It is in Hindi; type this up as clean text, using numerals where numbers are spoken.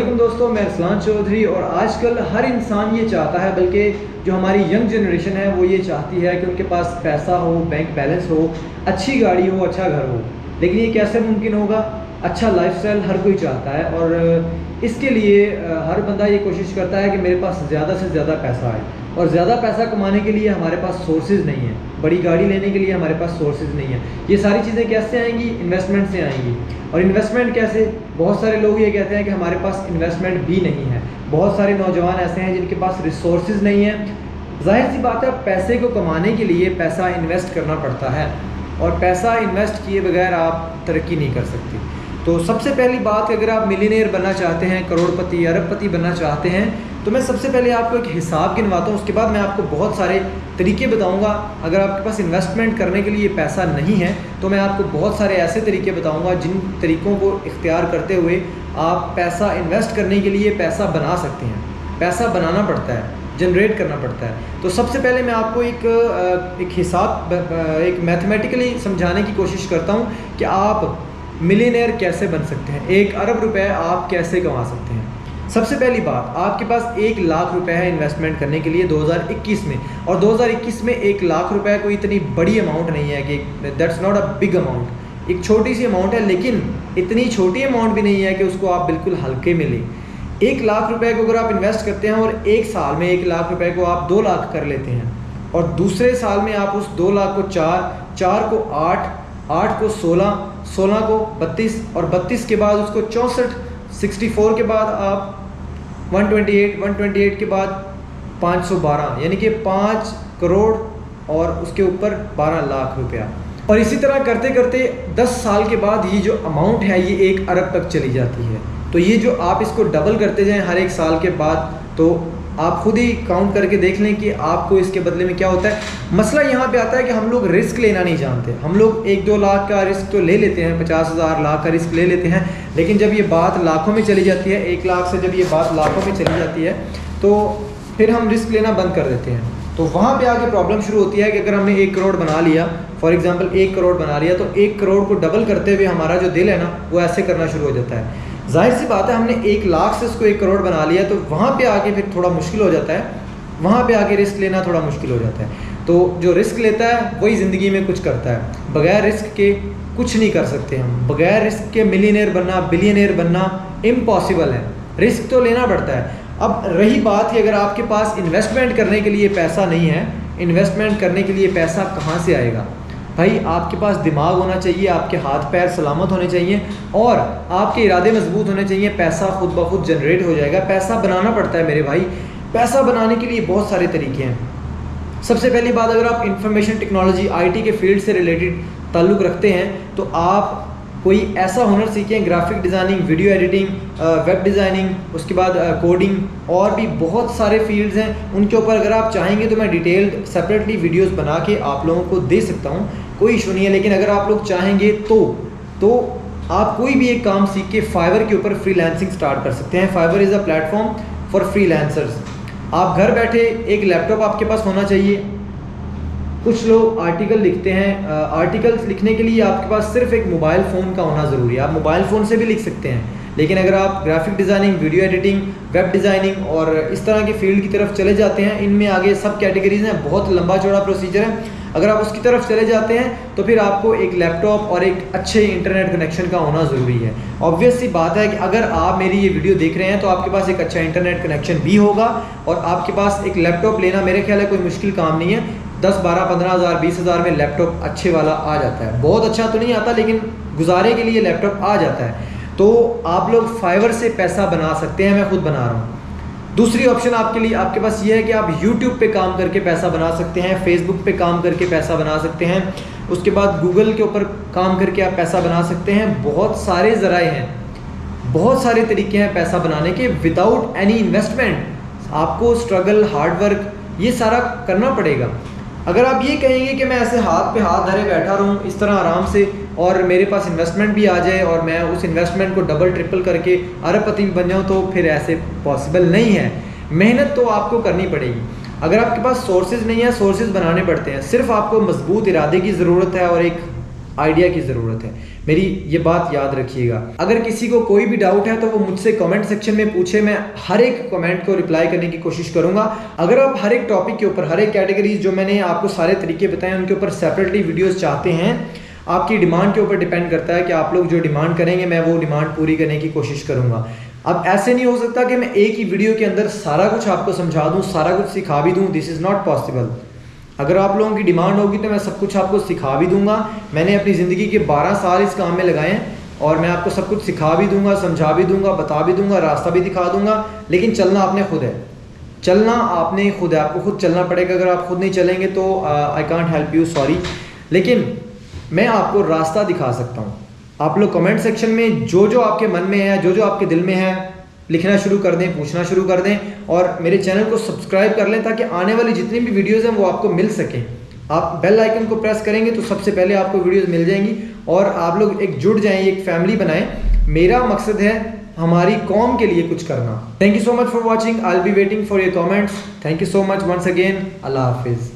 अस्सलाम दोस्तों, मैं अरसलान चौधरी। और आजकल हर इंसान ये चाहता है, बल्कि जो हमारी यंग जनरेशन है वो ये चाहती है कि उनके पास पैसा हो, बैंक बैलेंस हो, अच्छी गाड़ी हो, अच्छा घर हो। लेकिन ये कैसे मुमकिन होगा? अच्छा लाइफस्टाइल हर कोई चाहता है और इसके लिए हर बंदा ये कोशिश करता है कि मेरे पास ज़्यादा से ज़्यादा पैसा आए। और ज़्यादा पैसा कमाने के लिए हमारे पास सोर्सेज नहीं है, बड़ी गाड़ी लेने के लिए हमारे पास सोर्सेज नहीं है। ये सारी चीज़ें कैसे आएंगी? इन्वेस्टमेंट से आएंगी। और इन्वेस्टमेंट कैसे? बहुत सारे लोग ये कहते हैं कि हमारे पास इन्वेस्टमेंट भी नहीं है। बहुत सारे नौजवान ऐसे हैं जिनके पास रिसोर्सेज नहीं है। जाहिर सी बात है, पैसे को कमाने के लिए पैसा इन्वेस्ट करना पड़ता है और पैसा इन्वेस्ट किए बगैर आप तरक्की नहीं कर सकते। तो सबसे पहली बात, अगर आप मिलियनेयर बनना चाहते हैं, करोड़पति अरबपति बनना चाहते हैं, तो मैं सबसे पहले आपको एक हिसाब गिनवाता हूँ। उसके बाद मैं आपको बहुत सारे तरीके बताऊँगा। अगर आपके पास इन्वेस्टमेंट करने के लिए पैसा नहीं है तो मैं आपको बहुत सारे ऐसे तरीके बताऊँगा जिन तरीक़ों को इख्तियार करते हुए आप पैसा इन्वेस्ट करने के लिए पैसा बना सकते हैं। पैसा बनाना पड़ता है, जनरेट करना पड़ता है। तो सबसे पहले मैं आपको एक हिसाब, एक मैथमेटिकली समझाने की कोशिश करता हूँ कि आप मिलियनेयर कैसे बन सकते हैं, 1 अरब रुपए आप कैसे कमा सकते हैं। सबसे पहली बात, आपके पास 1 लाख रुपए है इन्वेस्टमेंट करने के लिए 2021 में। और 2021 में 1 लाख रुपए कोई इतनी बड़ी अमाउंट नहीं है कि that's not a big amount. एक छोटी सी अमाउंट है, लेकिन इतनी छोटी अमाउंट भी नहीं है कि उसको आप बिल्कुल हल्के में लें। 1 लाख रुपए को अगर आप इन्वेस्ट करते हैं और एक साल में 1 लाख रुपए को आप 2 लाख कर लेते हैं और दूसरे साल में आप उस 2 लाख को 4 को 8 को 16 को 32 और 32 के बाद उसको 64, 64 के बाद आप 128 के बाद 512, यानी कि 5 करोड़ और उसके ऊपर 12 लाख रुपया। और इसी तरह करते करते 10 साल के बाद ये जो अमाउंट है ये 1 अरब तक चली जाती है। तो ये जो आप इसको डबल करते जाएं हर एक साल के बाद, तो आप खुद ही काउंट करके देख लें कि आपको इसके बदले में क्या होता है। मसला यहाँ पे आता है कि हम लोग रिस्क लेना नहीं जानते। हम लोग 1-2 लाख का रिस्क तो ले लेते हैं, 50,000 लाख का रिस्क ले लेते हैं, लेकिन जब ये बात लाखों में चली जाती है, 1 लाख से जब ये बात लाखों में चली जाती है तो फिर हम रिस्क लेना बंद कर देते हैं। तो वहाँ पे आके प्रॉब्लम शुरू होती है कि अगर हमने 1 करोड़ बना लिया, फॉर एग्जांपल 1 करोड़ बना लिया, तो 1 करोड़ को डबल करते हुए हमारा जो दिल है ना वो ऐसे करना शुरू हो जाता है। जाहिर सी बात है, हमने 1 लाख से उसको 1 करोड़ बना लिया, तो वहाँ पे आके फिर थोड़ा मुश्किल हो जाता है। वहाँ पे आके रिस्क लेना थोड़ा मुश्किल हो जाता है। तो जो रिस्क लेता है वही ज़िंदगी में कुछ करता है। बगैर रिस्क के कुछ नहीं कर सकते हम। बगैर रिस्क के मिलियनेयर बनना, बिलियनेयर बनना इम्पॉसिबल है। रिस्क तो लेना पड़ता है। अब रही बात कि अगर आपके पास इन्वेस्टमेंट करने के लिए पैसा नहीं है, इन्वेस्टमेंट करने के लिए पैसा कहाँ से आएगा? भाई, आपके पास दिमाग होना चाहिए, आपके हाथ पैर सलामत होने चाहिए और आपके इरादे मजबूत होने चाहिए। पैसा खुद ब खुद जनरेट हो जाएगा। पैसा बनाना पड़ता है मेरे भाई। पैसा बनाने के लिए बहुत सारे तरीके हैं। सबसे पहली बात, अगर आप इंफॉर्मेशन टेक्नोलॉजी, IT के फील्ड से रिलेटेड ताल्लुक़ रखते हैं तो आप कोई ऐसा हुनर सीखें, graphic designing, video editing, web designing, उसके बाद कोडिंग, और भी बहुत सारे फील्ड्स हैं। उनके ऊपर अगर आप चाहेंगे तो मैं डिटेल्ड सेपरेटली वीडियोस बना के आप लोगों को दे सकता हूँ, कोई इशू नहीं है। लेकिन अगर आप लोग चाहेंगे तो आप कोई भी एक काम सीख के फाइवर के ऊपर फ्रीलांसिंग स्टार्ट कर सकते हैं। Fiverr is a platform for freelancers. आप घर बैठे, एक लैपटॉप आपके पास होना चाहिए। कुछ लोग आर्टिकल लिखते हैं, आर्टिकल्स लिखने के लिए आपके पास सिर्फ एक मोबाइल फ़ोन का होना ज़रूरी है। आप मोबाइल फ़ोन से भी लिख सकते हैं। लेकिन अगर आप graphic designing, video editing, web designing और इस तरह की फील्ड की तरफ चले जाते हैं, इनमें आगे सब कैटेगरीज हैं, बहुत लंबा चौड़ा प्रोसीजर है। अगर आप उसकी तरफ चले जाते हैं तो फिर आपको एक लैपटॉप और एक अच्छे इंटरनेट कनेक्शन का होना ज़रूरी है। ऑब्वियस सी बात है कि अगर आप मेरी ये वीडियो देख रहे हैं तो आपके पास एक अच्छा इंटरनेट कनेक्शन भी होगा और आपके पास एक लैपटॉप लेना मेरे ख्याल है कोई मुश्किल काम नहीं है। 10, 12, 15 हज़ार, 20 हज़ार में लैपटॉप अच्छे वाला आ जाता है। बहुत अच्छा तो नहीं आता, लेकिन गुजारे के लिए लैपटॉप आ जाता है। तो आप लोग फाइवर से पैसा बना सकते हैं। मैं खुद बना रहा हूँ। दूसरी ऑप्शन आपके लिए, आपके पास ये है कि आप YouTube पे काम करके पैसा बना सकते हैं, Facebook पे काम करके पैसा बना सकते हैं, उसके बाद गूगल के ऊपर काम करके आप पैसा बना सकते हैं। बहुत सारे ज़राए हैं, बहुत सारे तरीके हैं पैसा बनाने के विदाउट एनी इन्वेस्टमेंट। आपको स्ट्रगल, हार्डवर्क ये सारा करना पड़ेगा। अगर आप ये कहेंगे कि मैं ऐसे हाथ पे हाथ धरे बैठा रहूँ इस तरह आराम से और मेरे पास इन्वेस्टमेंट भी आ जाए और मैं उस इन्वेस्टमेंट को डबल ट्रिपल करके अरबपति भी बन जाऊँ, तो फिर ऐसे पॉसिबल नहीं है। मेहनत तो आपको करनी पड़ेगी। अगर आपके पास सोर्सेज नहीं है, सोर्सेज बनाने पड़ते हैं। सिर्फ आपको मजबूत इरादे की ज़रूरत है और एक आइडिया की ज़रूरत है। मेरी ये बात याद रखिएगा। अगर किसी को कोई भी डाउट है तो वो मुझसे कमेंट सेक्शन में पूछे, मैं हर एक कमेंट को रिप्लाई करने की कोशिश करूंगा। अगर आप हर एक टॉपिक के ऊपर, हर एक कैटेगरीज जो मैंने आपको सारे तरीके बताए उनके ऊपर सेपरेटली वीडियोज़ चाहते हैं, आपकी डिमांड के ऊपर डिपेंड करता है कि आप लोग जो डिमांड करेंगे मैं वो डिमांड पूरी करने की कोशिश करूंगा। अब ऐसे नहीं हो सकता कि मैं एक ही वीडियो के अंदर सारा कुछ आपको समझा दूं, सारा कुछ सिखा भी दूं। This is not possible. अगर आप लोगों की डिमांड होगी तो मैं सब कुछ आपको सिखा भी दूंगा। मैंने अपनी ज़िंदगी के 12 साल इस काम में लगाए हैं और मैं आपको सब कुछ सिखा भी दूंगा, समझा भी दूंगा, बता भी दूंगा, रास्ता भी दिखा दूंगा। लेकिन चलना आपने खुद है, चलना आपने खुद है, आपको खुद चलना पड़ेगा। अगर आप खुद नहीं चलेंगे तो I can't help you, sorry. लेकिन मैं आपको रास्ता दिखा सकता हूँ। आप लोग कमेंट सेक्शन में जो जो आपके मन में है, जो जो आपके दिल में है, लिखना शुरू कर दें, पूछना शुरू कर दें और मेरे चैनल को सब्सक्राइब कर लें ताकि आने वाली जितनी भी वीडियोज़ हैं वो आपको मिल सकें। आप बेल आइकन को प्रेस करेंगे तो सबसे पहले आपको वीडियोज़ मिल जाएंगी और आप लोग एक जुड़ जाएं, एक फैमिली बनाएं। मेरा मकसद है हमारी कौम के लिए कुछ करना। Thank you so much for watching. I will be waiting for your comments. Thank you so much once again. अल्लाह हाफिज़।